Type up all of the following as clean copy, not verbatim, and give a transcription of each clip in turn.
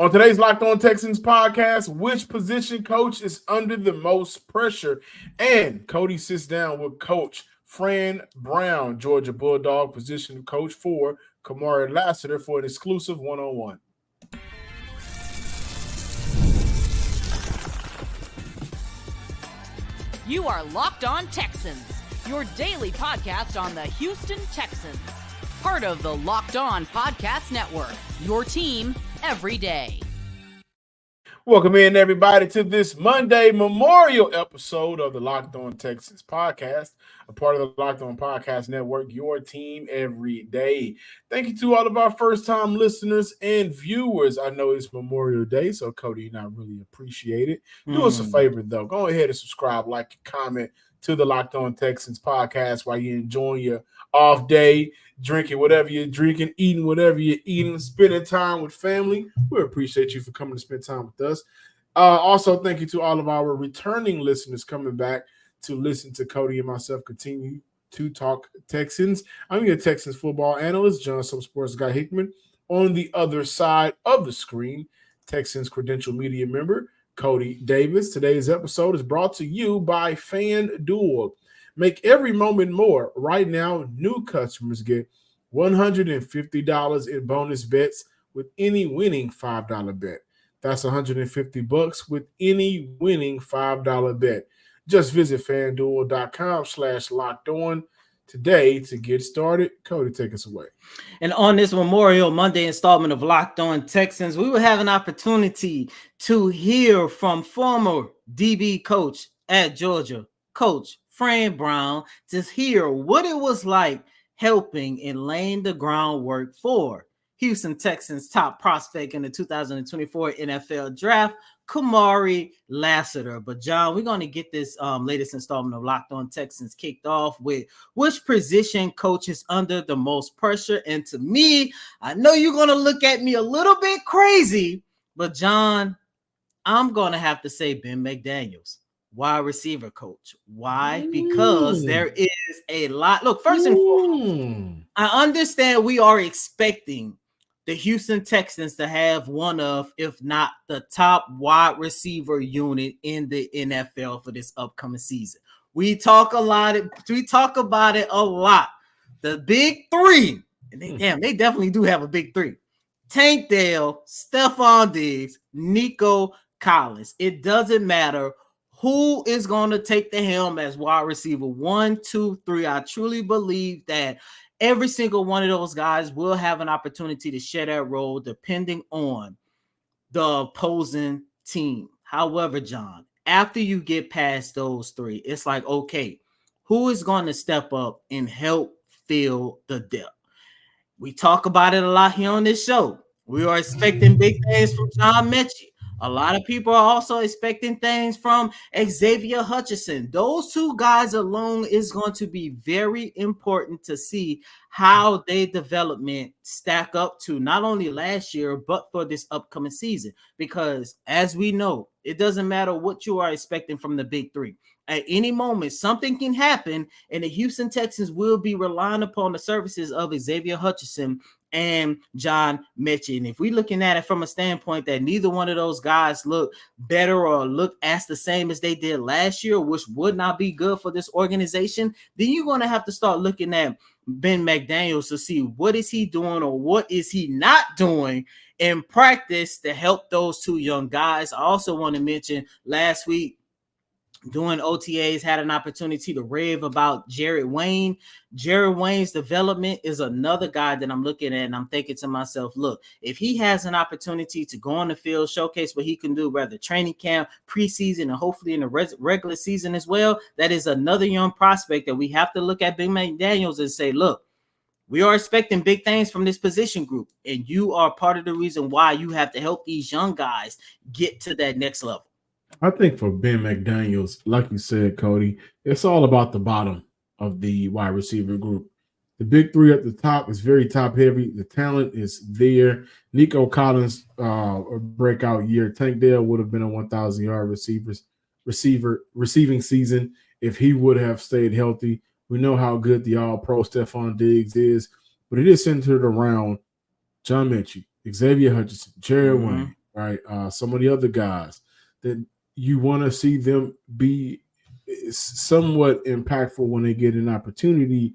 On today's Locked On Texans podcast, which position coach is under the most pressure? And Cody sits down with Coach Fran Brown, Georgia Bulldog position coach for Kamari Lassiter for an exclusive one-on-one. You are Locked On Texans, your daily podcast on the Houston Texans. Part of the Locked On Podcast Network, your team every day. Welcome in, everybody, to this Monday Memorial episode of the Locked On Texans podcast, a part of the Locked On Podcast Network, your team every day. Thank you to all of our first-time listeners and viewers. I know it's Memorial Day, so Cody and I really appreciate it. Do us a favor, though. Go ahead and subscribe, like, and comment to the Locked On Texans podcast while you're enjoying your off day, drinking whatever you're drinking, eating whatever you're eating, spending time with family. We appreciate you for coming to spend time with us. Also, thank you to all of our returning listeners coming back to listen to Cody and myself continue to talk Texans. I'm your Texans football analyst, John Some Sports Guy Hickman. On the other side of the screen, Texans credential media member, Cody Davis. Today's episode is brought to you by FanDuel. Make every moment more. Right now, new customers get $150 in bonus bets with any winning $5 bet. That's $150 with any winning $5 bet. Just visit FanDuel.com/lockedon today to get started. Cody, take us away. And on this Memorial Monday installment of Locked On Texans, we will have an opportunity to hear from former DB coach at Georgia, Coach Fran Brown, to hear what it was like helping and laying the groundwork for Houston Texans top prospect in the 2024 NFL Draft, Kamari Lassiter. But John, we're going to get this latest installment of Locked On Texans kicked off with which position coach is under the most pressure. And to me, I know you're going to look at me a little bit crazy, but John, I'm going to have to say Ben McDaniels, wide receiver coach. Why? Because there is a lot. Look, first and foremost, I understand we are expecting the Houston Texans to have one of, if not the top wide receiver unit in the NFL for this upcoming season. We talk about it a lot. The big three, and they definitely do have a big three. Tank Dell, Stephon Diggs, Nico Collins. It doesn't matter who is going to take the helm as wide receiver 1, 2, 3. I truly believe that every single one of those guys will have an opportunity to share that role depending on the opposing team. However, John, after you get past those three, it's like, okay, who is going to step up and help fill the depth? We talk about it a lot here on this show. We are expecting big things from John Mechie. A lot of people are also expecting things from Xavier Hutchinson. Those two guys alone is going to be very important to see how their development stack up to not only last year, but for this upcoming season. Because as we know, it doesn't matter what you are expecting from the big three. At any moment, something can happen, and the Houston Texans will be relying upon the services of Xavier Hutchinson and John Mechie. And if we're looking at it from a standpoint that neither one of those guys look better or look as the same as they did last year, which would not be good for this organization, then you're going to have to start looking at Ben McDaniels to see what is he doing or what is he not doing in practice to help those two young guys. I also want to mention last week, doing OTAs, had an opportunity to rave about Jared Wayne. Jared Wayne's development is another guy that I'm looking at, and I'm thinking to myself, look, if he has an opportunity to go on the field, showcase what he can do, whether training camp, preseason, and hopefully in the regular season as well, that is another young prospect that we have to look at Ben McDaniels and say, look, we are expecting big things from this position group, and you are part of the reason why you have to help these young guys get to that next level. I think for Ben McDaniels, like you said, Cody, it's all about the bottom of the wide receiver group. The big three at the top is very top heavy. The talent is there. Nico Collins, a breakout year. Tank Dell would have been a 1,000-yard receiving season if he would have stayed healthy. We know how good the all-pro Stephon Diggs is, but it is centered around John Mechie, Xavier Hutchinson, Jared Wayne, right? Some of the other guys that you want to see them be somewhat impactful when they get an opportunity.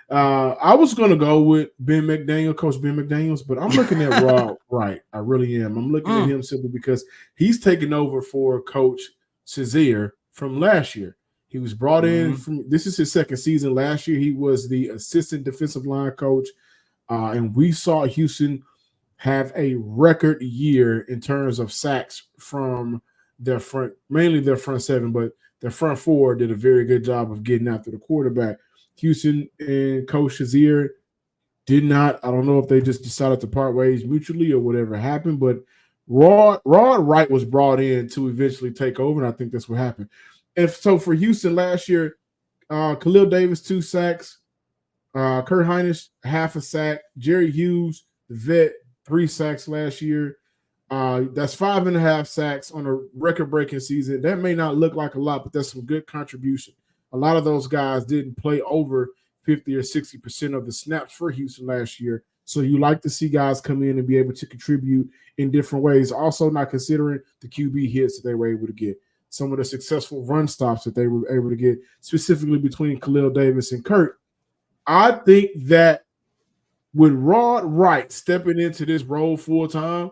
I was going to go with Coach Ben McDaniels, but I'm looking at Rod Wright. I really am. I'm looking at him simply because he's taken over for Coach Shazier from last year. He was brought in from, this is his second season. Last year, he was the assistant defensive line coach, and we saw Houston have a record year in terms of sacks from their front, mainly their front seven, but their front four did a very good job of getting after the quarterback. Houston and Coach Shazier did not, I don't know if they just decided to part ways mutually or whatever happened, but Rod Wright was brought in to eventually take over, and I think that's what happened. And so for Houston last year, Khalil Davis, 2 sacks, Kurt Hinish, half a sack, Jerry Hughes, the vet, 3 sacks last year. That's 5.5 sacks on a record-breaking season. That may not look like a lot, but that's some good contribution. A lot of those guys didn't play over 50 or 60% of the snaps for Houston last year. So you like to see guys come in and be able to contribute in different ways. Also, not considering the QB hits that they were able to get, some of the successful run stops that they were able to get, specifically between Khalil Davis and Kurt. I think that with Rod Wright stepping into this role full time,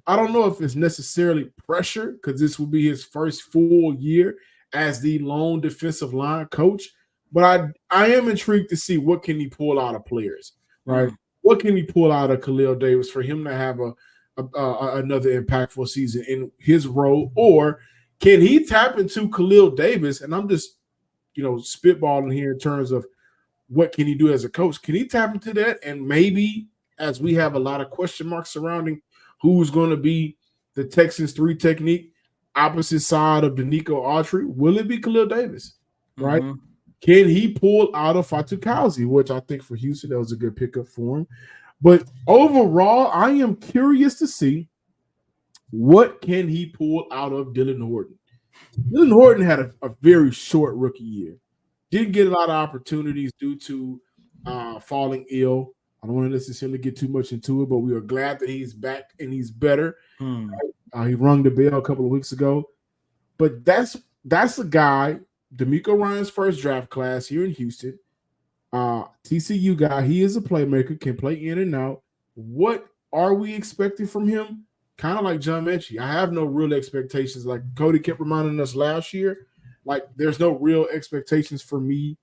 I don't know if it's necessarily pressure because this will be his first full year as the lone defensive line coach. But I am intrigued to see what can he pull out of players, right? What can he pull out of Khalil Davis for him to have another impactful season in his role, or can he tap into Khalil Davis? And I'm just, spitballing here in terms of what can he do as a coach? Can he tap into that? And maybe, as we have a lot of question marks surrounding who's going to be the Texans 3 technique opposite side of Danico Autry, will it be Khalil Davis, right? Can he pull out of Fatukasi, which I think for Houston, that was a good pickup for him. But overall, I am curious to see what can he pull out of Dylan Horton. Dylan Horton had a very short rookie year. Didn't get a lot of opportunities due to falling ill. I don't want to necessarily get too much into it, but we are glad that he's back and he's better. He rung the bell a couple of weeks ago. But that's a guy, D'Amico Ryan's first draft class here in Houston. TCU guy, he is a playmaker, can play in and out. What are we expecting from him? Kind of like John Mechie. I have no real expectations. Like Cody kept reminding us last year, like there's no real expectations for me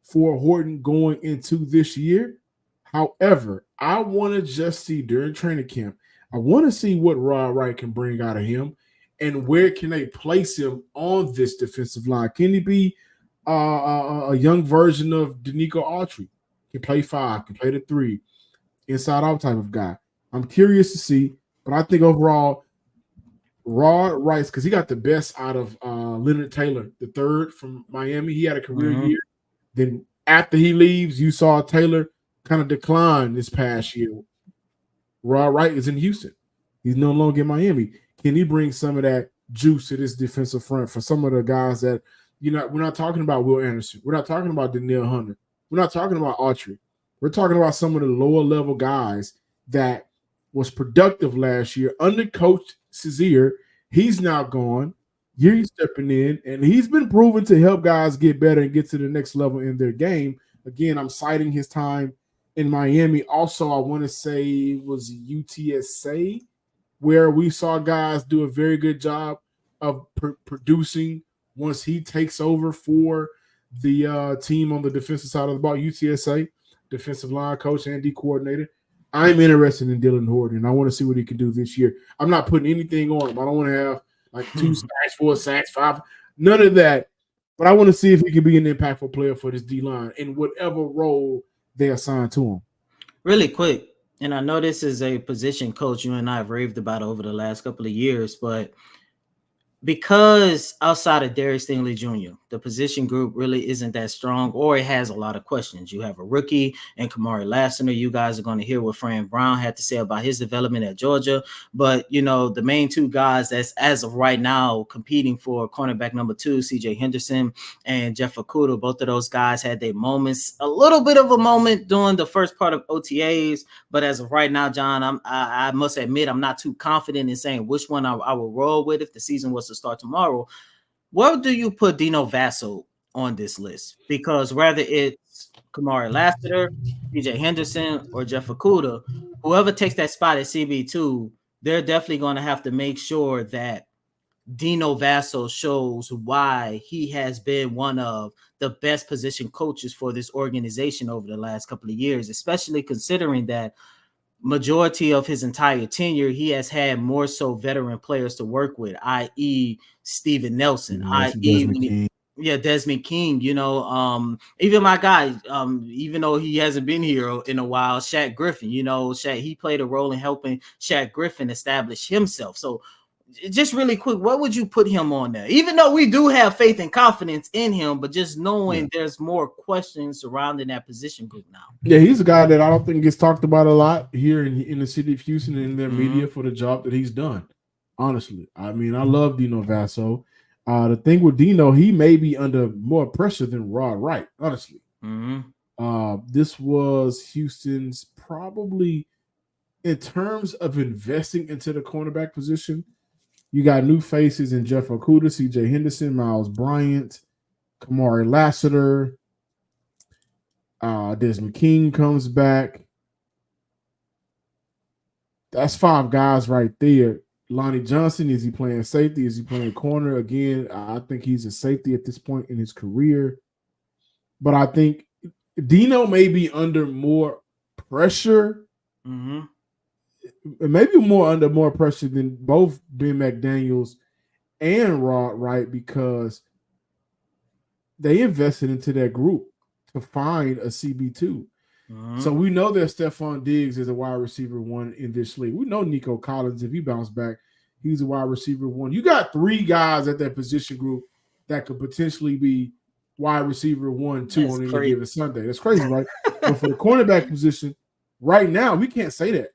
for Horton going into this year. However, I want to just see during training camp, I want to see what Rod Wright can bring out of him and where can they place him on this defensive line. Can he be a young version of Danico Autry? Can play 5, can play the 3, inside out type of guy. I'm curious to see, but I think overall, Rod Wright, because he got the best out of Leonard Taylor, the 3rd from Miami. He had a career year. Then after he leaves, you saw Taylor kind of decline this past year. Rod Wright is in Houston. He's no longer in Miami. Can he bring some of that juice to this defensive front for some of the guys that, we're not talking about Will Anderson. We're not talking about Danielle Hunter. We're not talking about Autry. We're talking about some of the lower level guys that was productive last year under Coach Shazier. He's now gone. He's stepping in, and he's been proven to help guys get better and get to the next level in their game. Again, I'm citing his time in Miami. Also, I want to say it was UTSA, where we saw guys do a very good job of producing once he takes over for the team on the defensive side of the ball. UTSA, defensive line coach and D coordinator. I'm interested in Dylan Horton, and I want to see what he can do this year. I'm not putting anything on him. I don't want to have like 2 sacks, 4 sacks, 5, none of that. But I want to see if he can be an impactful player for this D-line in whatever role they assign to him. Really quick, and I know this is a position, Coach, you and I have raved about over the last couple of years, but because outside of Darius Stingley Jr., the position group really isn't that strong, or it has a lot of questions. You have a rookie and Kamari Lassiter. You guys are going to hear what Fran Brown had to say about his development at Georgia. But, the main two guys that's as of right now competing for cornerback number 2, CJ Henderson and Jeff Okudah, both of those guys had their moments, a little bit of a moment during the first part of OTAs. But as of right now, John, I must admit, I'm not too confident in saying which one I will roll with if the season was to start tomorrow. Where do you put Dino Vaso on this list? Because whether it's Kamari Lassiter, CJ Henderson, or Jeff Okudah, whoever takes that spot at CB2, they're definitely going to have to make sure that Dino Vaso shows why he has been one of the best position coaches for this organization over the last couple of years, especially considering that majority of his entire tenure, he has had more so veteran players to work with, i.e. Steven Nelson, i.e. Desmond King, even my guy, even though he hasn't been here in a while, Shaq Griffin, he played a role in helping Shaq Griffin establish himself. So just really quick, what would you put him on there? Even though we do have faith and confidence in him, but just knowing there's more questions surrounding that position group now. Yeah, he's a guy that I don't think gets talked about a lot here in the city of Houston and in their media for the job that he's done. Honestly, I mean, I love Dino Vaso. The thing with Dino, he may be under more pressure than Rod Wright, honestly. This was Houston's probably, in terms of investing into the cornerback position, you got new faces in Jeff Okudah, CJ Henderson, Miles Bryant, Kamari Lassiter. Desmond King comes back. That's 5 guys right there. Lonnie Johnson, is he playing safety? Is he playing corner? Again, I think he's a safety at this point in his career. But I think Dino may be under more pressure. Maybe under more pressure than both Ben McDaniels and Rod Wright, because they invested into that group to find a CB2. So we know that Stephon Diggs is a wide receiver 1 in this league. We know Nico Collins, if he bounced back, he's a wide receiver 1. You got 3 guys at that position group that could potentially be wide receiver 1, 2 on any given Sunday. That's crazy, right? But for the cornerback position, right now, we can't say that.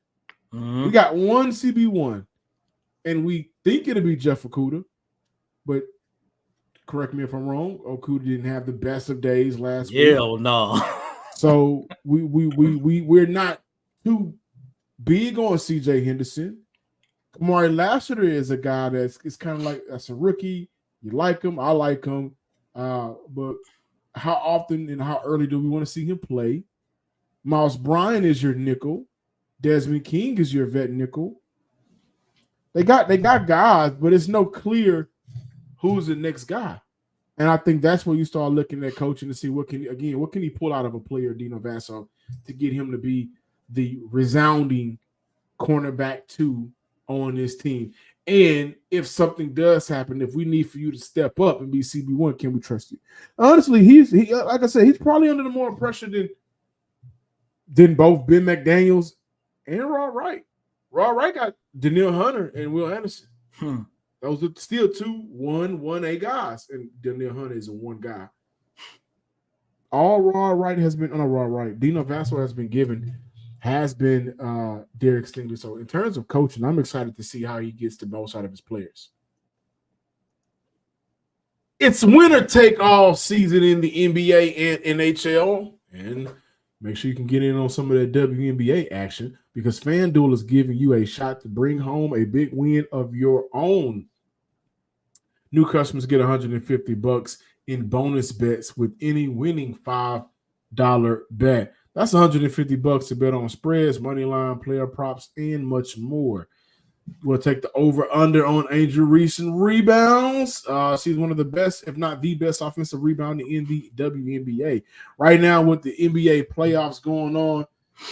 We got 1 CB1, and we think it'll be Jeff Okudah, but correct me if I'm wrong, Okudah didn't have the best of days last week. Hell no. So we're not too big on CJ Henderson. Kamari Lassiter is a guy it's kind of like, that's a rookie. You like him, I like him. But how often and how early do we want to see him play? Miles Bryant is your nickel. Desmond King is your vet nickel. They got guys, but it's no clear who's the next guy. And I think that's where you start looking at coaching to see what can he pull out of a player, Dino Vaso, to get him to be the resounding cornerback 2 on this team. And if something does happen, if we need for you to step up and be CB1, can we trust you? Honestly, he like I said, he's probably under the more pressure than both Ben McDaniels and Rod Wright. Rod Wright got Daniil Hunter and Will Anderson. Those are still 2 1A guys, and Daniil Hunter is a 1 guy. All Rod Wright has been, Rod Wright, Dino Vaso has been given, has been Derek Stingley. So in terms of coaching, I'm excited to see how he gets the most out of his players. It's winner take all season in the NBA and NHL, and make sure you can get in on some of that WNBA action, because FanDuel is giving you a shot to bring home a big win of your own. New customers get $150 in bonus bets with any winning $5 bet. That's $150 to bet on spreads, money line, player props, and much more. We'll take the over-under on Angel Reese and rebounds. She's one of the best, if not the best, offensive rebounder in the WNBA. Right now, with the NBA playoffs going on,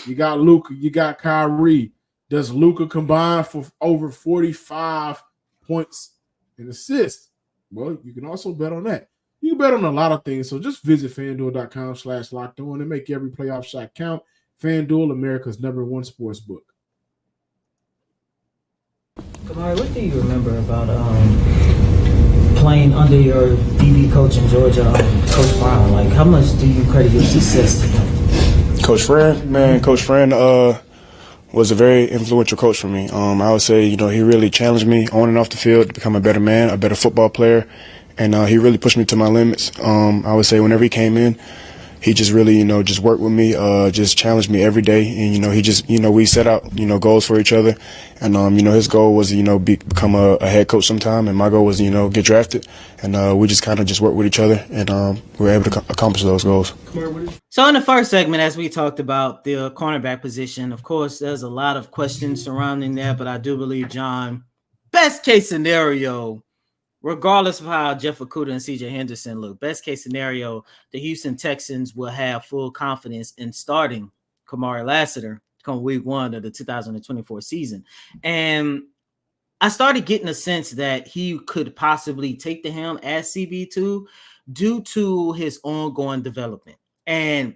you got Luka, you got Kyrie. Does Luka combine for over 45 points and assists? Well, you can also bet on that. You can bet on a lot of things, so just visit FanDuel.com/lockedon and make every playoff shot count. FanDuel, America's #1 sports book. Kamari, what do you remember about playing under your DB coach in Georgia, Coach Brown? Like, how much do you credit your success to him? Coach Fran was a very influential coach for me. I would say, he really challenged me on and off the field to become a better man, a better football player, and he really pushed me to my limits. I would say whenever he came in, he just really, just worked with me, just challenged me every day. And, he just, we set out, goals for each other. And, his goal was, become a head coach sometime. And my goal was, get drafted. And we just kind of just worked with each other. And we were able to accomplish those goals. So in the first segment, as we talked about the cornerback position, of course, there's a lot of questions surrounding that. But I do believe, John, best case scenario, regardless of how Jeff Okudah and CJ Henderson look, best case scenario, the Houston Texans will have full confidence in starting Kamari Lassiter come week 1 of the 2024 season. And I started getting a sense that he could possibly take the helm as CB2 due to his ongoing development. And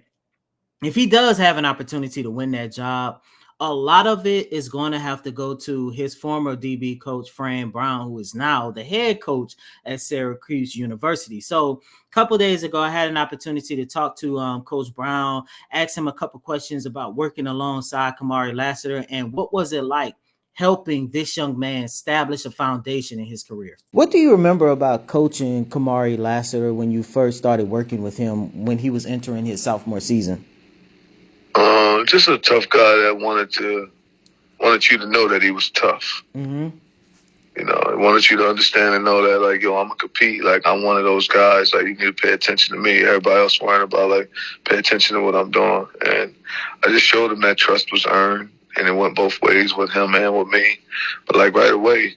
if he does have an opportunity to win that job, a lot of it is going to have to go to his former DB coach, Fran Brown, who is now the head coach at Syracuse University. So a couple of days ago, I had an opportunity to talk to Coach Brown, ask him a couple questions about working alongside Kamari Lassiter and what was it like helping this young man establish a foundation in his career. What do you remember about coaching Kamari Lassiter when you first started working with him when he was entering his sophomore season? Just a tough guy that wanted you to know that he was tough. Mm-hmm. I wanted you to understand and know that, like, I'm going to compete. Like, I'm one of those guys. Like, you need to pay attention to me. Everybody else worrying about, like, pay attention to what I'm doing. And I just showed him that trust was earned, and it went both ways with him and with me. But, like, right away,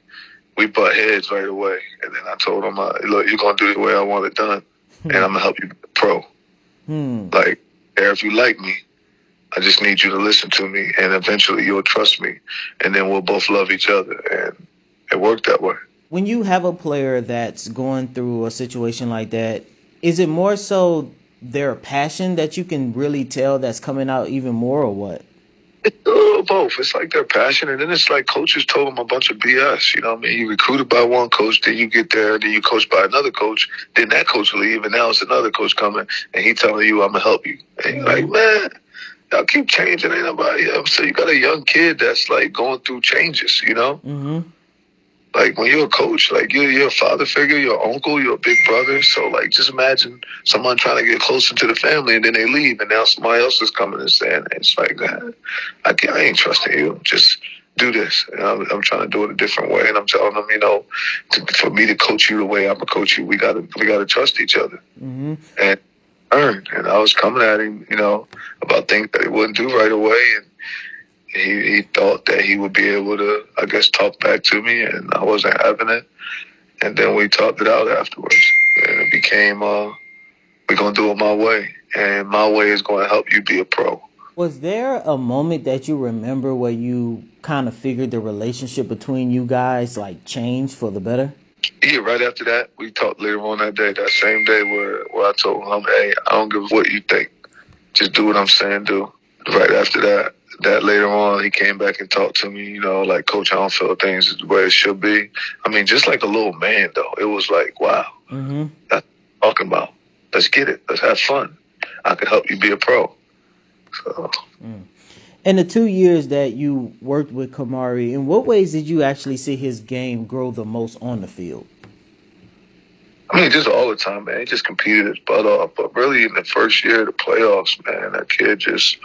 we butt heads right away. And then I told him, look, you're going to do it the way I want it done, and I'm going to help you be a pro. Like, if you like me, I just need you to listen to me, and eventually you'll trust me, and then we'll both love each other, and it worked that way. When you have a player that's going through a situation like that, is it more so their passion that you can really tell that's coming out even more, or what? It's both. It's like their passion, and then it's like coaches told them a bunch of BS. You know what I mean? You recruited by one coach, then you get there, then you coach by another coach, then that coach leave, and now it's another coach coming, and he telling you, I'm going to help you. And you're like, man, y'all keep changing. Ain't nobody else. So you got a young kid that's like going through changes, Mm-hmm. Like when you're a coach, like you're a father figure, you're an uncle, you're a big brother. So like just imagine someone trying to get closer to the family and then they leave and now somebody else is coming and saying, it's like, man, I ain't trusting you. Just do this. And I'm trying to do it a different way. And I'm telling them, for me to coach you the way I'm going to coach you, we gotta trust each other. Mm-hmm. And earned. And I was coming at him, about things that he wouldn't do right away. And he thought that he would be able to, I guess, talk back to me, and I wasn't having it. And then we talked it out afterwards. And it became, we're going to do it my way. And my way is going to help you be a pro. Was there a moment that you remember where you kind of figured the relationship between you guys, like, changed for the better? Yeah, right after that, we talked later on that day, that same day where I told him, hey, I don't give a what you think. Just do what I'm saying, do. Right after that later on, he came back and talked to me, like, Coach, I don't feel things the way it should be. I mean, just like a little man, though. It was like, wow, mm-hmm. That's what I'm talking about. Let's get it. Let's have fun. I can help you be a pro. So. In the 2 years that you worked with Kamari, in what ways did you actually see his game grow the most on the field? I mean, just all the time, man. He just competed his butt off. But really, in the first year of the playoffs, man, that kid just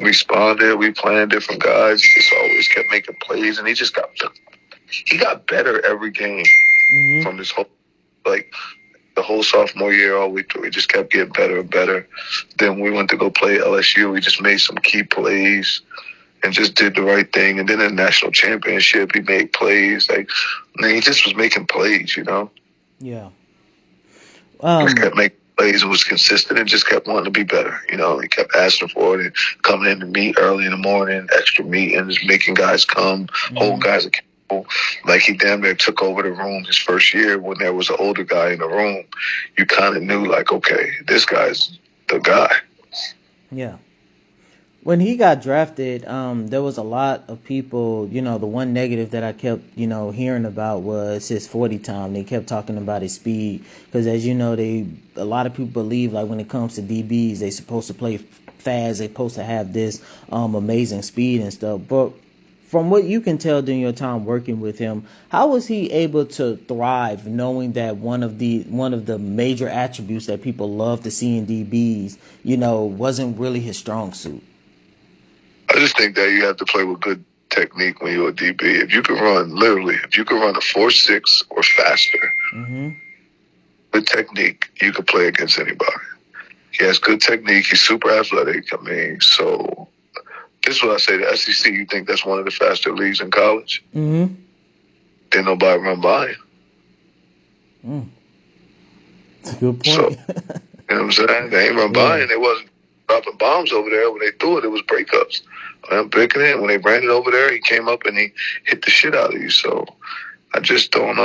responded. We playing different guys. He just always kept making plays, and he got better every game from this whole, like, the whole sophomore year all the way through. He just kept getting better and better. Then we went to go play LSU. We just made some key plays and just did the right thing. And then in the national championship, he made plays. Like, man, he just was making plays, Yeah. He kept making plays and was consistent and just kept wanting to be better. He kept asking for it and coming in to meet early in the morning, extra meetings, making guys come, hold guys accountable. Like, he damn near took over the room his first year when there was an older guy in the room. You kind of knew, like, okay, this guy's the guy. Yeah. When he got drafted, there was a lot of people, the one negative that I kept, hearing about was his 40 time. They kept talking about his speed because, as you know, a lot of people believe like when it comes to DBs, they're supposed to play fast. They're supposed to have this amazing speed and stuff. But from what you can tell during your time working with him, how was he able to thrive knowing that one of the major attributes that people love to see in DBs, wasn't really his strong suit? I just think that you have to play with good technique when you're a DB. If you can run a 4.6 or faster, with technique, you can play against anybody. He has good technique. He's super athletic. I mean, so this is what I say. The SEC, you think that's one of the faster leagues in college? Didn't nobody run by him. That's a good point. So, you know what I'm saying? They ain't run by him. They wasn't dropping bombs over there. When they threw it was breakups. I'm picking it. When they ran it over there, he came up and he hit the shit out of you. So I just don't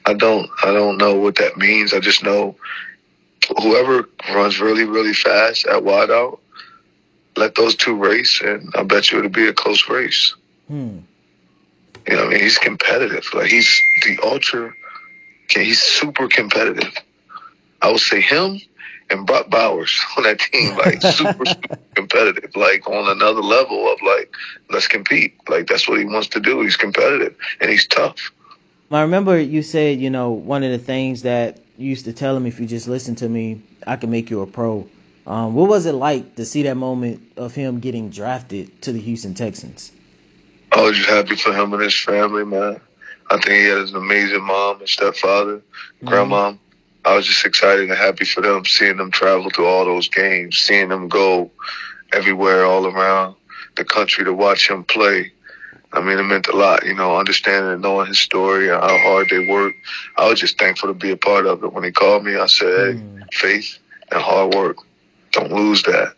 I don't know what that means. I just know whoever runs really, really fast at wideout, let those two race, and I bet you it'll be a close race. You know what I mean? He's competitive. Like he's super competitive. I would say him and Brock Bowers on that team, like super competitive, like on another level of like, let's compete. Like that's what he wants to do. He's competitive and he's tough. I remember you said, one of the things that you used to tell him, if you just listen to me, I can make you a pro. What was it like to see that moment of him getting drafted to the Houston Texans? I was just happy for him and his family, man. I think he has an amazing mom and stepfather, grandma. I was just excited and happy for them, seeing them travel to all those games, seeing them go everywhere, all around the country to watch him play. I mean, it meant a lot, understanding and knowing his story and how hard they work. I was just thankful to be a part of it. When he called me, I said, hey, faith and hard work. Don't lose that.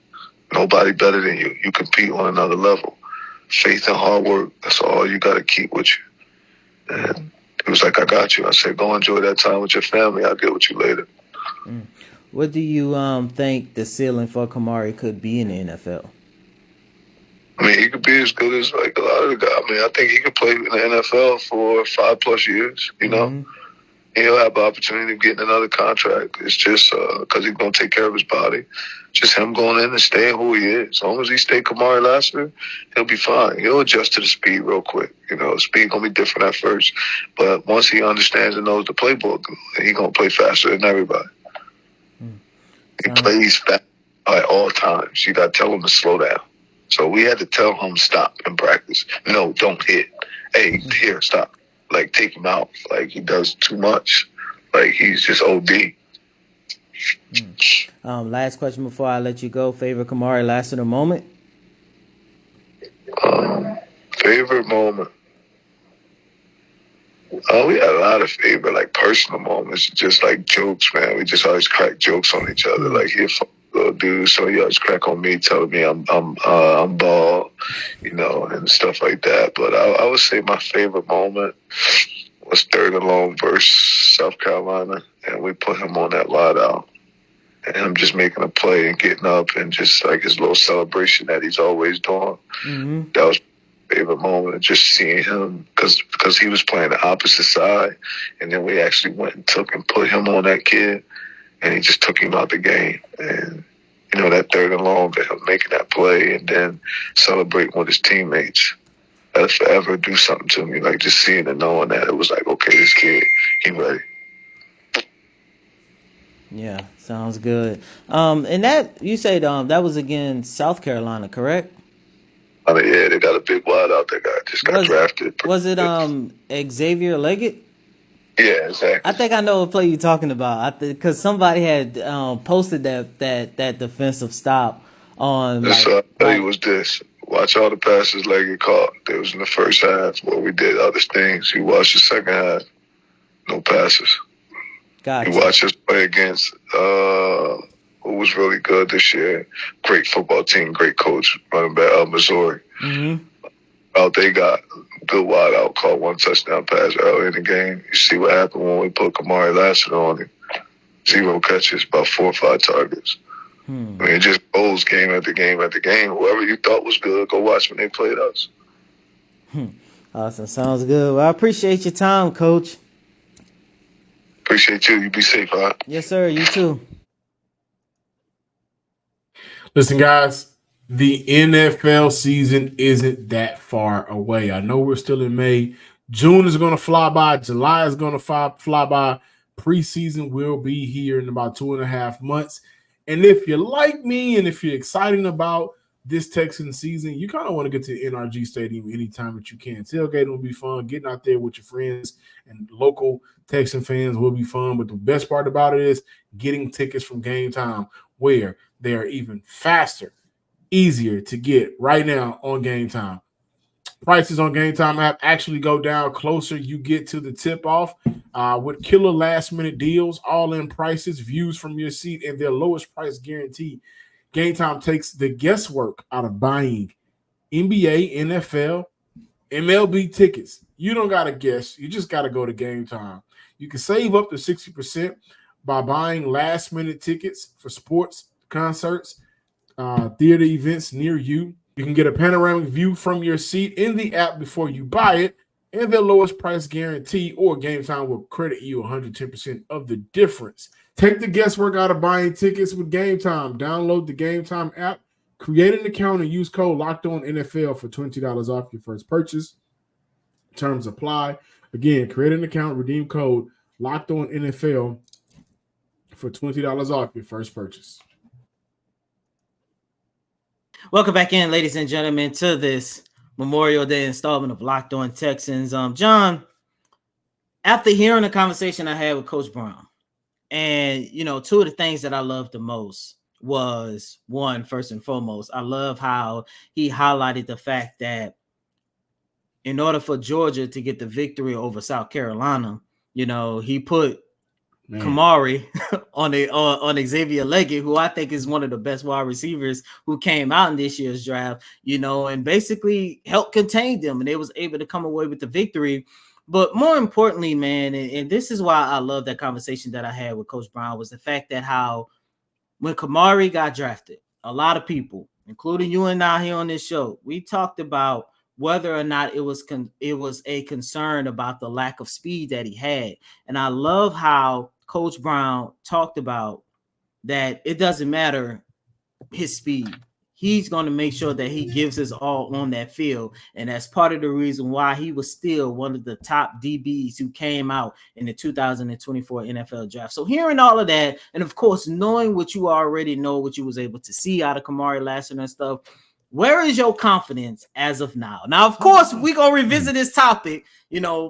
Nobody better than you. You compete on another level. Faith and hard work, that's all you got to keep with you. And it was like, I got you. I said, go enjoy that time with your family. I'll get with you later. What do you think the ceiling for Kamari could be in the NFL? I mean, he could be as good as like a lot of the guys. I mean, I think he could play in the NFL for 5+ years, He'll have the opportunity of getting another contract. It's just because he's going to take care of his body. Just him going in and staying who he is. As long as he stay Kamari Lassiter, he'll be fine. He'll adjust to the speed real quick. Speed going to be different at first. But once he understands and knows the playbook, he's going to play faster than everybody. He plays fast at all times. You got to tell him to slow down. So we had to tell him stop in practice. No, don't hit. Hey, here, stop. Like, take him out. Like, he does too much. Like, he's just OD. Last question before I let you go. Favorite Kamari Lassiter moment? Favorite moment? Oh, we had a lot of favorite, like, personal moments. Just, like, jokes, man. We just always crack jokes on each other. Like, he a little dude, so he always crack on me, telling me I'm bald, and stuff like that. But I would say my favorite moment was 3rd and long versus South Carolina, and we put him on that wide out. And him just making a play and getting up and just like his little celebration that he's always doing. That was my favorite moment, just seeing him because he was playing the opposite side. And then we actually went and put him on that kid, and he just took him out the game. And, that 3rd and long, him making that play and then celebrating with his teammates. That'll forever do something to me, like just seeing and knowing that it was like, okay, this kid, he ready. Yeah, sounds good. And that you said that was against South Carolina, correct? I mean, yeah, they got a big wide out that got drafted. Was it Xavier Leggett? Yeah, exactly. I think I know what play you're talking about. Because somebody had posted that defensive stop on. Tell you was this. Watch all the passes Leggett caught. They was in the first half where we did other things. You watch the second half, no passes. Gotcha. You watch us play against who was really good this year. Great football team, great coach, running back Missouri. They got good wide out, caught one touchdown pass early in the game. You see what happened when we put Kamari Lassiter on him. 0 catches, about 4 or 5 targets. I mean, it just goes game after game after game. Whoever you thought was good, go watch when they played us. Awesome. Sounds good. Well, I appreciate your time, Coach. Appreciate you. You be safe, all right? Yes, sir. You too. Listen, guys, the NFL season isn't that far away. I know we're still in May. June is going to fly by. July is going to fly by. Preseason will be here in about 2.5 months. And if you're like me and if you're excited about this Texan season, you kind of want to get to the NRG Stadium anytime that you can. Tailgating will be fun. Getting out there with your friends and local Texan fans will be fun. But the best part about it is getting tickets from GameTime, where they are even faster, easier to get right now on GameTime. Prices on GameTime app actually go down closer you get to the tip-off with killer last-minute deals, all-in prices, views from your seat, and their lowest price guarantee. GameTime takes the guesswork out of buying NBA, NFL, MLB tickets. You don't got to guess. You just got to go to GameTime. You can save up to 60% by buying last-minute tickets for sports, concerts, theater events near you. You can get a panoramic view from your seat in the app before you buy it, and their lowest price guarantee or GameTime will credit you 110% of the difference. Take the guesswork out of buying tickets with GameTime. Download the GameTime app, create an account, and use code LOCKEDONNFL for $20 off your first purchase. Terms apply. Again, create an account, redeem code LOCKEDONNFL for $20 off your first purchase. Welcome back in, ladies and gentlemen, to this Memorial Day installment of Locked On Texans. John, after hearing the conversation I had with Coach Brown, and, two of the things that I loved the most was, one, first and foremost, I love how he highlighted the fact that in order for Georgia to get the victory over South Carolina, he put Kamari on Xavier Leggett, who I think is one of the best wide receivers who came out in this year's draft, and basically helped contain them, and they was able to come away with the victory. But more importantly, man, and this is why I love that conversation that I had with Coach Brown, was the fact that how when Kamari got drafted, a lot of people, including you and I here on this show, we talked about whether or not it was a concern about the lack of speed that he had. And I love how Coach Brown talked about that it doesn't matter his speed. He's going to make sure that he gives his all on that field. And that's part of the reason why he was still one of the top DBs who came out in the 2024 NFL draft. So hearing all of that, and of course, knowing what you already know, what you was able to see out of Kamari Lassiter and stuff, where is your confidence as of now? Now, of course, we're going to revisit this topic,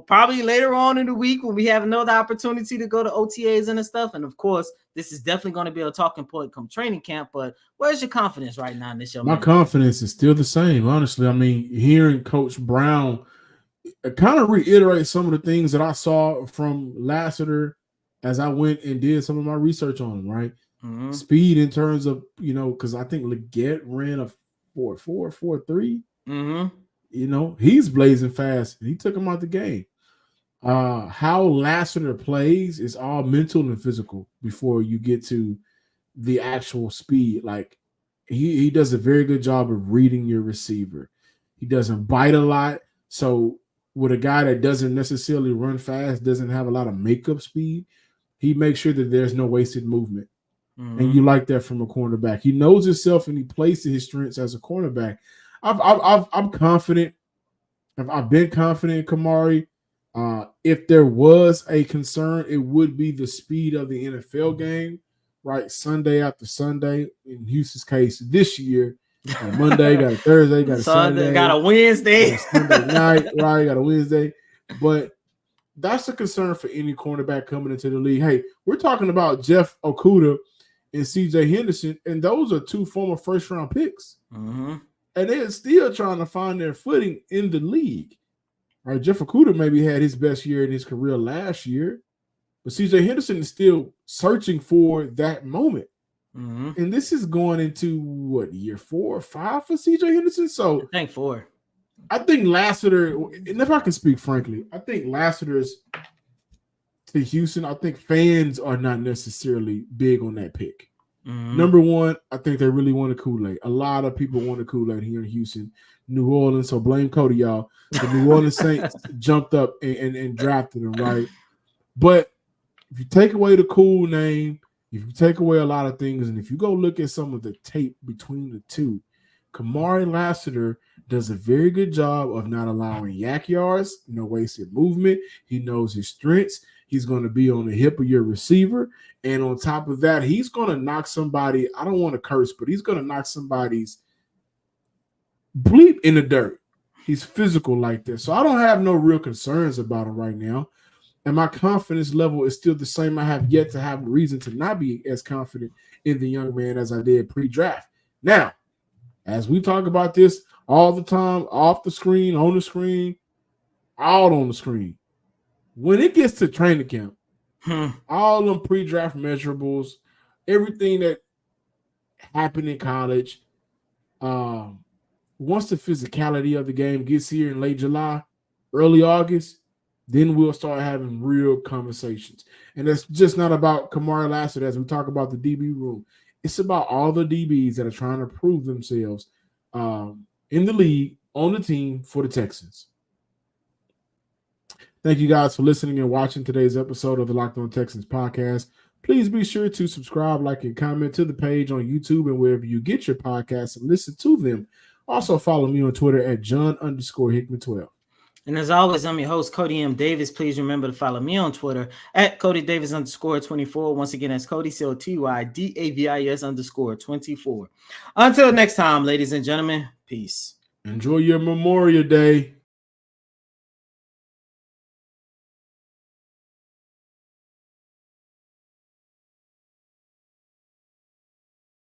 probably later on in the week when we have another opportunity to go to OTAs and stuff. And of course, this is definitely going to be a talking point come training camp. But where's your confidence right now in this show? My confidence is still the same, honestly. I mean, hearing Coach Brown kind of reiterate some of the things that I saw from Lassiter as I went and did some of my research on him, right? Mm-hmm. Speed in terms of, because I think Leggett ran a 4.4, 4.3. Mm-hmm. He's blazing fast, and he took him out the game. How Lassiter plays is all mental and physical before you get to the actual speed. Like he does a very good job of reading your receiver. He doesn't bite a lot. So with a guy that doesn't necessarily run fast, doesn't have a lot of makeup speed, he makes sure that there's no wasted movement. Mm-hmm. And you like that from a cornerback. He knows himself and he plays to his strengths as a cornerback. I'm confident. I've been confident in Kamari. If there was a concern, it would be the speed of the NFL game, right? Sunday after Sunday. In Houston's case, this year, got a Monday, got a Thursday, got a Sunday, got a Wednesday, got a Sunday night, right? Got a Wednesday. But that's a concern for any cornerback coming into the league. Hey, we're talking about Jeff Okudah and CJ Henderson, and those are two former first-round picks. Mm-hmm. And they're still trying to find their footing in the league. Right, Jeff Okudah maybe had his best year in his career last year, but CJ Henderson is still searching for that moment. Mm-hmm. And this is going into, year 4 or 5 for CJ Henderson? So I think 4. I think Lassiter, and if I can speak frankly, I think Lassiter's to Houston, I think fans are not necessarily big on that pick. Number one, I think they really want a Kool-Aid. A lot of people want a Kool-Aid here in Houston, New Orleans. So blame Cody, y'all. The New Orleans Saints jumped up and drafted him, right? But if you take away the cool name, if you take away a lot of things, and if you go look at some of the tape between the two, Kamari Lassiter does a very good job of not allowing yak yards, no wasted movement. He knows his strengths. He's going to be on the hip of your receiver. And on top of that, he's going to knock somebody, I don't want to curse, but he's going to knock somebody's bleep in the dirt. He's physical like this. So I don't have no real concerns about him right now. And my confidence level is still the same. I have yet to have a reason to not be as confident in the young man as I did pre-draft. Now, as we talk about this all the time, off the screen, on the screen, out on the screen, when it gets to training camp, all them pre-draft measurables, everything that happened in college, once the physicality of the game gets here in late July, early August, then we'll start having real conversations. And it's just not about Kamari Lassiter as we talk about the DB room. It's about all the DBs that are trying to prove themselves in the league, on the team for the Texans. Thank you guys for listening and watching today's episode of the Locked On Texans podcast. Please be sure to subscribe, like, and comment to the page on YouTube and wherever you get your podcasts and listen to them. Also follow me on Twitter at John_Hickman12. And as always, I'm your host, Cody M. Davis. Please remember to follow me on Twitter at CodyDavis_24. Once again, that's Cody, COTYDAVIS_24. Until next time, ladies and gentlemen, peace. Enjoy your Memorial Day.